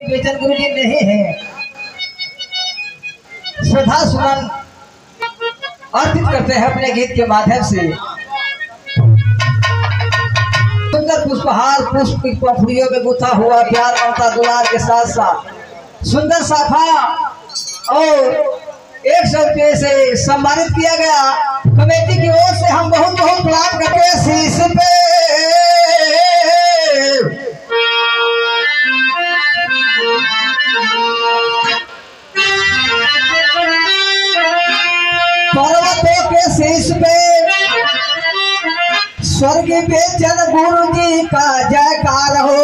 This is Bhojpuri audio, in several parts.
बेचन गुरु जी नहीं है। श्रद्धा सुमन अर्पित करते हैं अपने गीत के माध्यम से। सुंदर पुष्पहार पुष्प की पंखुड़ियों में गुथा हुआ प्यार ममता दुलार के साथ साथ सुंदर साफा और 100 रुपये से सम्मानित किया गया। कमेटी की ओर से हम बहुत बहुत प्रणाम करते हैं। शीश पे पर्वतों के शीश पे स्वर्ग बेचन गुरु जी का जयकार हो।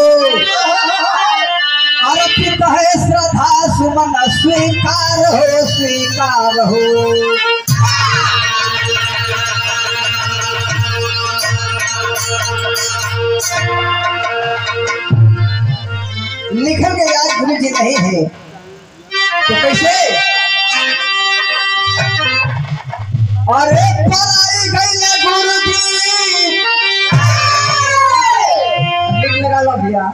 अर्पित है श्रद्धा सुमन स्वीकार हो स्वीकार हो। लिखल के याद गुरु जी नहीं है तो कैसे? अरे पराई गई गुरु जी लिख लगा लो भैया।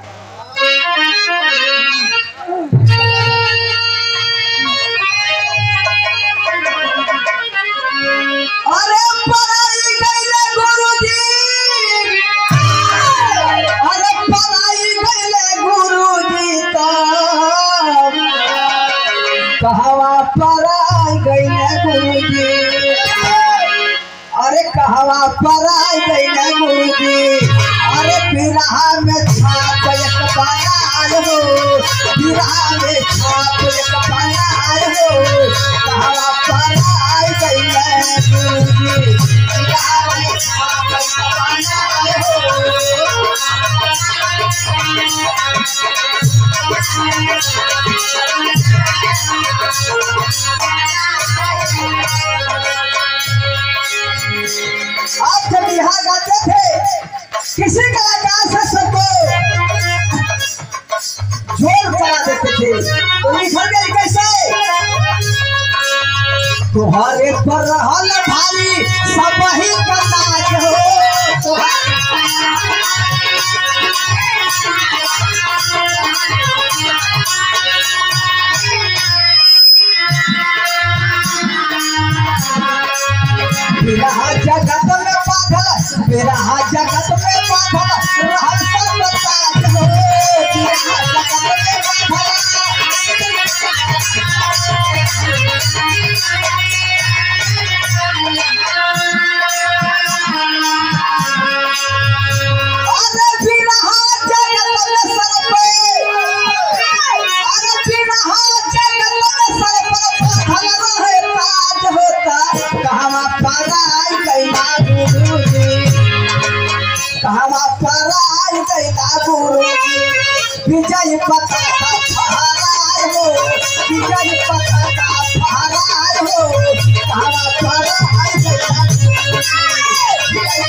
अरे पराई गई गुरु जी, अरे पराई गई गुरु जी कहवा पराई गई गुरु जी। अरे कहवा पराई गई गुरु जी। अरे बिरहा में छाप एक बनाए हो, बिरहा में छाप एक बनाए हो। कहवा पराई गई गुरु जी, बिरहा में छाप एक बनाए हो। आप जब यहाँ गाते थे किसी कलाकार से सबको जोड़ करा देते थे तो लिखल गई कैसे? तुम्हारे पर रहल भारी सब ही का नाच हो। बिरहा जगत में पागल, बिरहा जगत में पागल रहल सब ताज हो। बिरहा जगत में पागल अरे बिरहा जगत में सर पे, अरे बिरहा जगत में सर पर पागल रहे ताज होता। कहवा पराई गई गुरु जी, कहवा पराई गई गुरु जी। विजय पताका फहराए हो, विजय पताका फहराए हो। कहवा पराई गई गुरु जी, विजय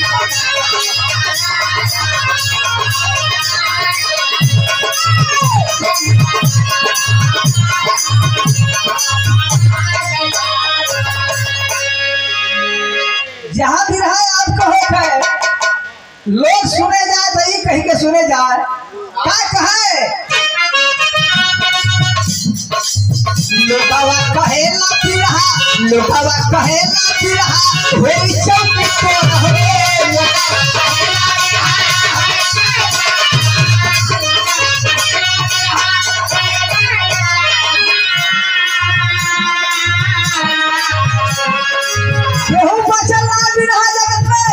जहाँ भी रहे आपका होता है लोग सुने जाए तो ये कहीं के सुने जाए क्या कहे? लोकावा कहेला बिरहा, लोकावा कहेला बिरहा होई चौकी तो रहे। केहू बचल ना बिरहा जगत में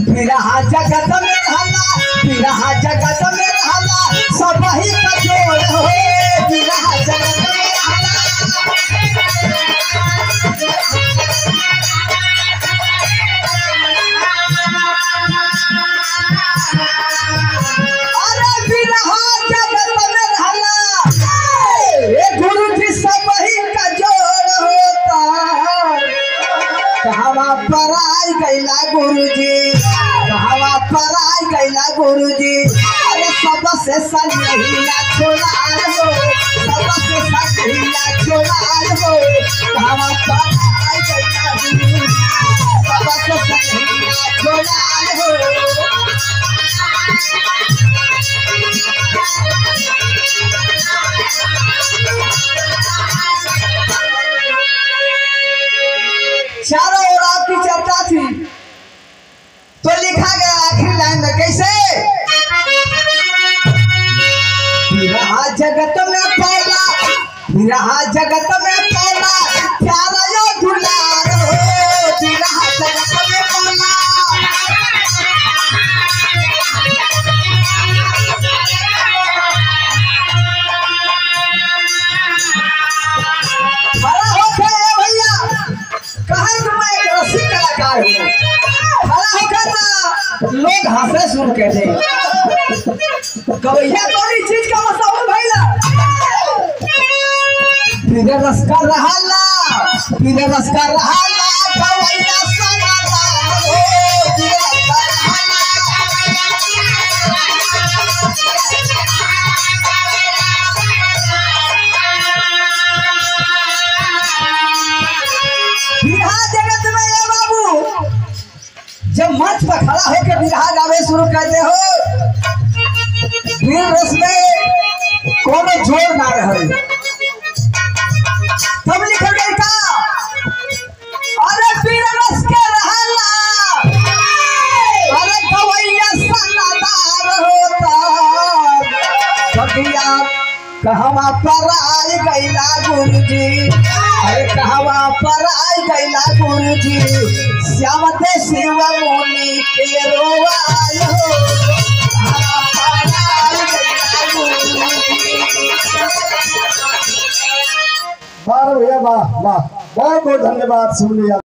बिरहा जगत में रहला, बिरहा जगत में रहला सब ही का जोड़ हो। बिरहा जगत में रहला अरे बिरहा जगत में रहला गुरु जी सब ही का जोड़ होता। कहवा पराई गईला गुरु जी, कहवा पराई गईला गुरु जी। अरे सबसे सनहिया छोड़ार हो, सबसे सनहिया छोड़ार हो। कहवा पराई गईला गुरु जी, सबसे सनहिया छोड़ार हो। बिरहा जगत में पौला प्यारा यो दुलार हो बिरहा जगत में पौला खड़ा होके भैया कहे कि मैं एक रसिक कलाकार हूँ खड़ा होकर ना लोग हंसे सुन के थे कवैया कौन चीज का मशहूर भैया पीरे रस का रहाला कवैया सनाला हो पीरे रस का रहाला बिरहा जगत में ये बाबू जब मंच पर खड़ा होकर बिरहा गावे शुरू करते हो फिर रस में कोनो जोर ना रहे तब लिखल गई का अरे पीर रस के रहला अरे कवैया सनादार होता बगिया कहवा पर आई गैला गुरुजी अरे कहवा पर आई गैला गुरुजी श्यामते शिव मुनि के रोवाई हो वाह भैया वाह वाह बहुत बहुत धन्यवाद सुन लिया।